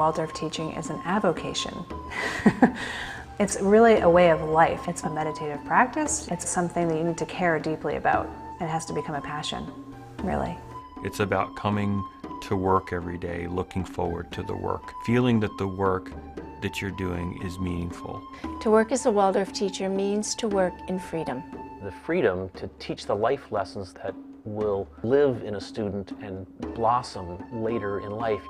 Waldorf teaching is an avocation. It's really a way of life. It's a meditative practice. It's something that you need to care deeply about. It has to become a passion, really. It's about coming to work every day, looking forward to the work, feeling that the work that you're doing is meaningful. To work as a Waldorf teacher means to work in freedom. The freedom to teach the life lessons that will live in a student and blossom later in life.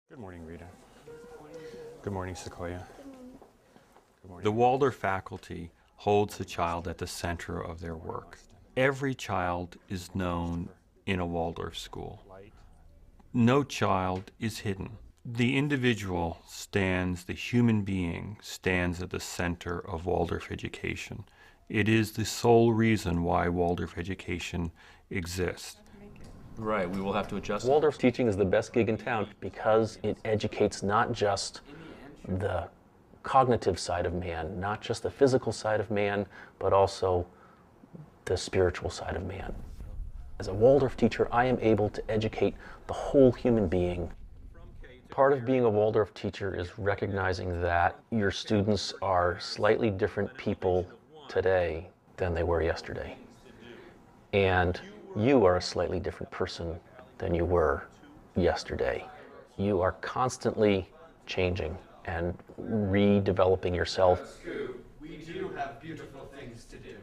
Good morning, Rita. Good morning, Sequoia. Good morning. The Waldorf faculty holds the child at the center of their work. Every child is known in a Waldorf school. No child is hidden. The individual stands, the human being stands at the center of Waldorf education. It is the sole reason why Waldorf education exists. Right, we will have to adjust. Waldorf teaching is the best gig in town because it educates not just the cognitive side of man, not just the physical side of man, but also the spiritual side of man. As a Waldorf teacher, I am able to educate the whole human being. Part of being a Waldorf teacher is recognizing that your students are slightly different people today than they were yesterday. And you are a slightly different person than you were yesterday. You are constantly changing and redeveloping yourself. We do have beautiful things to do.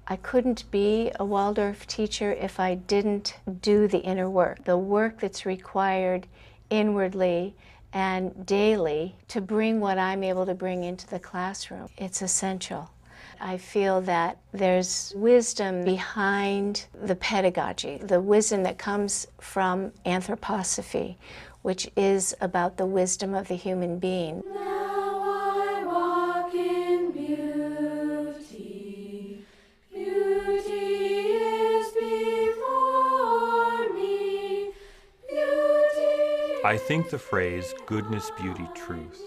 I couldn't be a Waldorf teacher if I didn't do the inner work, the work that's required inwardly and daily to bring what I'm able to bring into the classroom. It's essential. I feel that there's wisdom behind the pedagogy, the wisdom that comes from anthroposophy, which is about the wisdom of the human being. Now I walk in beauty. Beauty is before me. Beauty. I think the phrase goodness, beauty, truth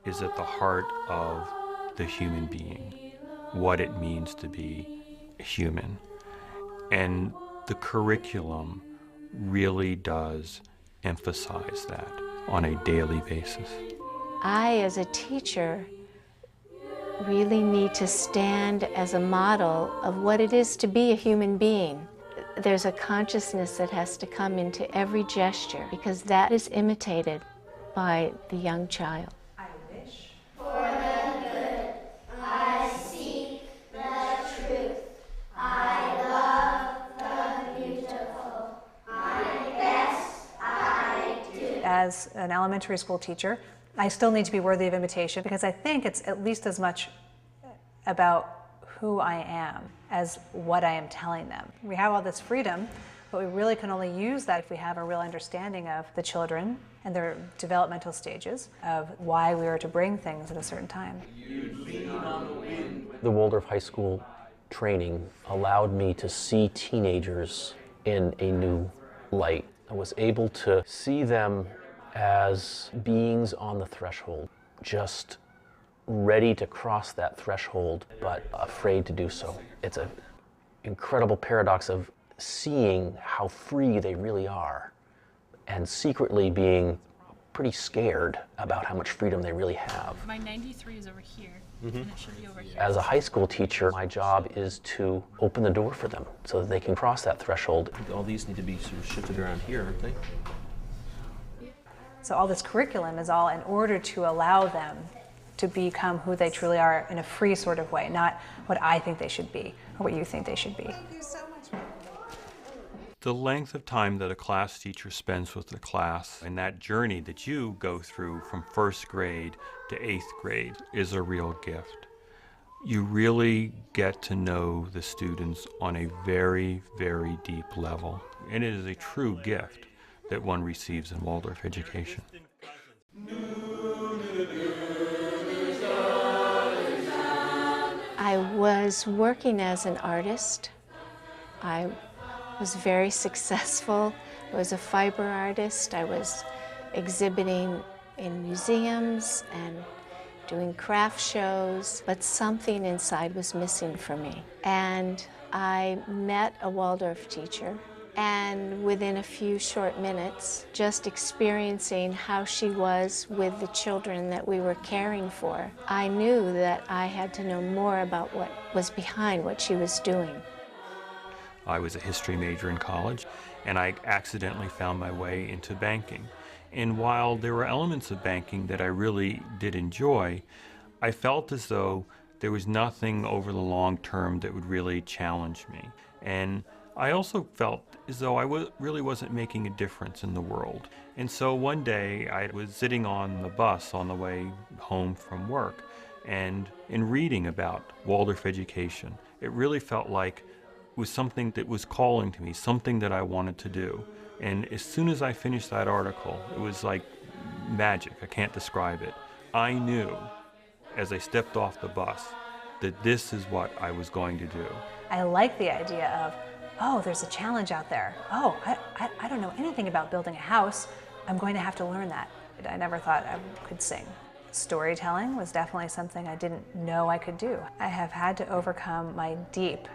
is at the heart of the human being, what it means to be human. And the curriculum really does emphasize that on a daily basis. I, as a teacher, really need to stand as a model of what it is to be a human being. There's a consciousness that has to come into every gesture because that is imitated by the young child. I wish. For the good, I seek the truth. I love the beautiful. My best I do. As an elementary school teacher, I still need to be worthy of imitation because I think it's at least as much about who I am as what I am telling them. We have all this freedom, but we really can only use that if we have a real understanding of the children and their developmental stages of why we are to bring things at a certain time. The Waldorf High School training allowed me to see teenagers in a new light. I was able to see them as beings on the threshold, just ready to cross that threshold, but afraid to do so. It's an incredible paradox of seeing how free they really are and secretly being pretty scared about how much freedom they really have. My 93 is over here, and it should be over here. As a high school teacher, my job is to open the door for them so that they can cross that threshold. All these need to be sort of shifted around here, aren't they? So all this curriculum is all in order to allow them to become who they truly are in a free sort of way, not what I think they should be or what you think they should be. Thank you so much. The length of time that a class teacher spends with the class and that journey that you go through from first grade to 8th grade is a real gift. You really get to know the students on a very, very deep level. And it is a true gift that one receives in Waldorf education. I was working as an artist. I was very successful. I was a fiber artist. I was exhibiting in museums and doing craft shows, but something inside was missing for me. And I met a Waldorf teacher, and within a few short minutes, just experiencing how she was with the children that we were caring for, I knew that I had to know more about what was behind what she was doing. I was a history major in college, and I accidentally found my way into banking. And while there were elements of banking that I really did enjoy, I felt as though there was nothing over the long term that would really challenge me. And I also felt as though I really wasn't making a difference in the world. And so one day I was sitting on the bus on the way home from work, and in reading about Waldorf education, it really felt like it was something that was calling to me, something that I wanted to do. And as soon as I finished that article, it was like magic. I can't describe it. I knew as I stepped off the bus that this is what I was going to do. I like the idea of, oh, there's a challenge out there. Oh, I don't know anything about building a house. I'm going to have to learn that. I never thought I could sing. Storytelling was definitely something I didn't know I could do. I have had to overcome my deep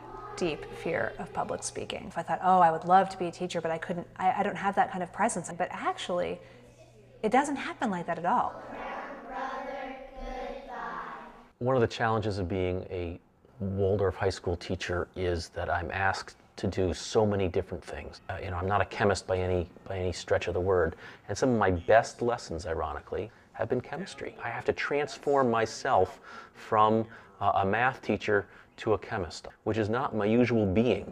fear of public speaking. I thought, oh, I would love to be a teacher, but I don't have that kind of presence. But actually, it doesn't happen like that at all. One of the challenges of being a Waldorf high school teacher is that I'm asked to do so many different things. I'm not a chemist by any stretch of the word, and some of my best lessons, ironically, have been chemistry. I have to transform myself from a math teacher to a chemist, which is not my usual being.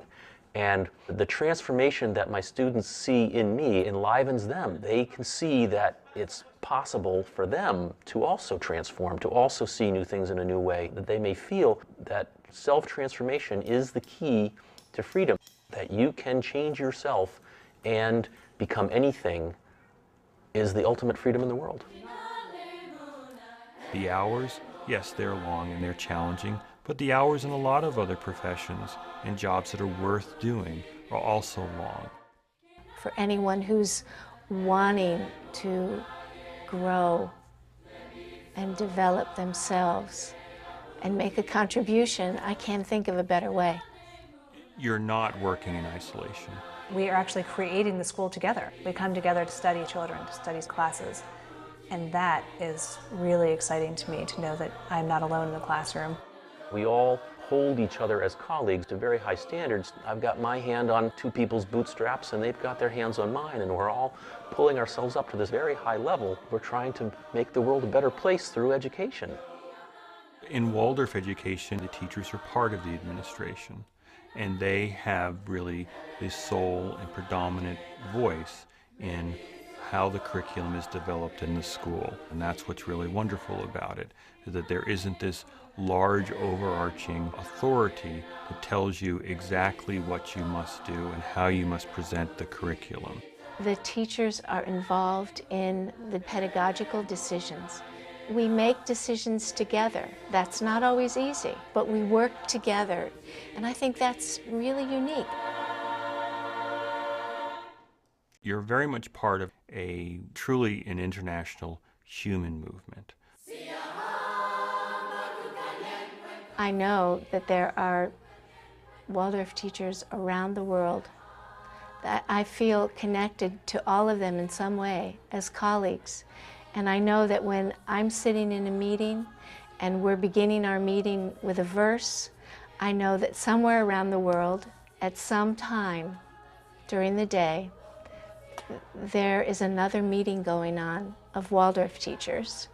And the transformation that my students see in me enlivens them. They can see that it's possible for them to also transform, to also see new things in a new way, that they may feel that self-transformation is the key to freedom, that you can change yourself and become anything is the ultimate freedom in the world. The hours, yes, they're long and they're challenging, but the hours in a lot of other professions and jobs that are worth doing are also long. For anyone who's wanting to grow and develop themselves and make a contribution, I can't think of a better way. You're not working in isolation. We are actually creating the school together. We come together to study children, to study classes. And that is really exciting to me, to know that I'm not alone in the classroom. We all hold each other as colleagues to very high standards. I've got my hand on two people's bootstraps and they've got their hands on mine, and we're all pulling ourselves up to this very high level. We're trying to make the world a better place through education. In Waldorf education, the teachers are part of the administration, and they have really the sole and predominant voice in how the curriculum is developed in the school. And that's what's really wonderful about it, is that there isn't this large overarching authority that tells you exactly what you must do and how you must present the curriculum. The teachers are involved in the pedagogical decisions. We make decisions together. That's not always easy, but we work together, and I think that's really unique. You're very much part of truly an international human movement. I know that there are Waldorf teachers around the world that I feel connected to all of them in some way as colleagues. And I know that when I'm sitting in a meeting and we're beginning our meeting with a verse, I know that somewhere around the world, at some time during the day, there is another meeting going on of Waldorf teachers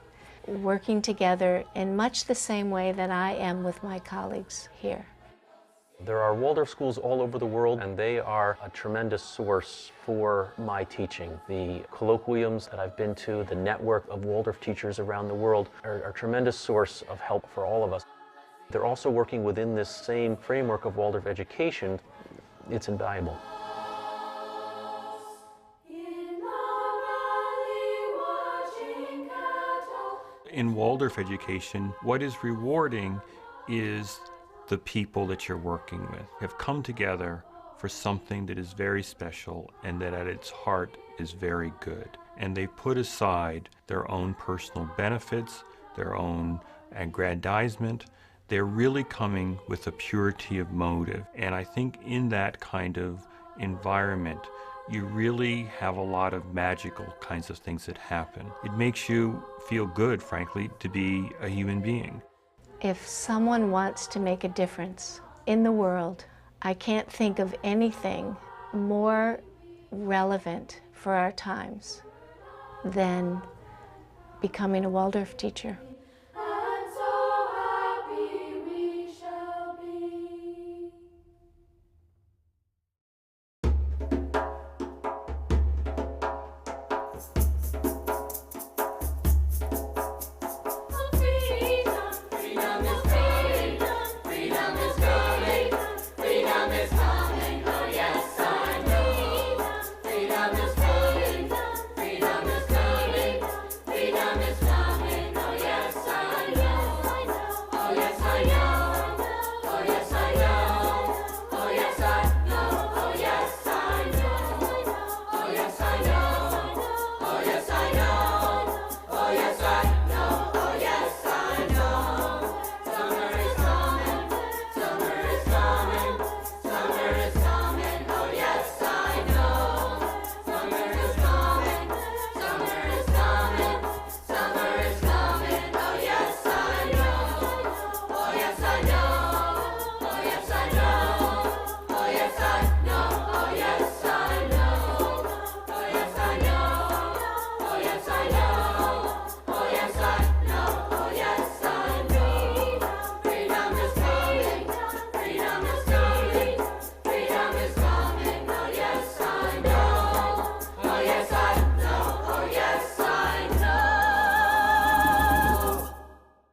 working together in much the same way that I am with my colleagues here. There are Waldorf schools all over the world, and they are a tremendous source for my teaching. The colloquiums that I've been to, the network of Waldorf teachers around the world are a tremendous source of help for all of us. They're also working within this same framework of Waldorf education. It's invaluable. In Waldorf education, what is rewarding is the people that you're working with have come together for something that is very special and that at its heart is very good. And they put aside their own personal benefits, their own aggrandizement. They're really coming with a purity of motive. And I think in that kind of environment, you really have a lot of magical kinds of things that happen. It makes you feel good, frankly, to be a human being. If someone wants to make a difference in the world, I can't think of anything more relevant for our times than becoming a Waldorf teacher.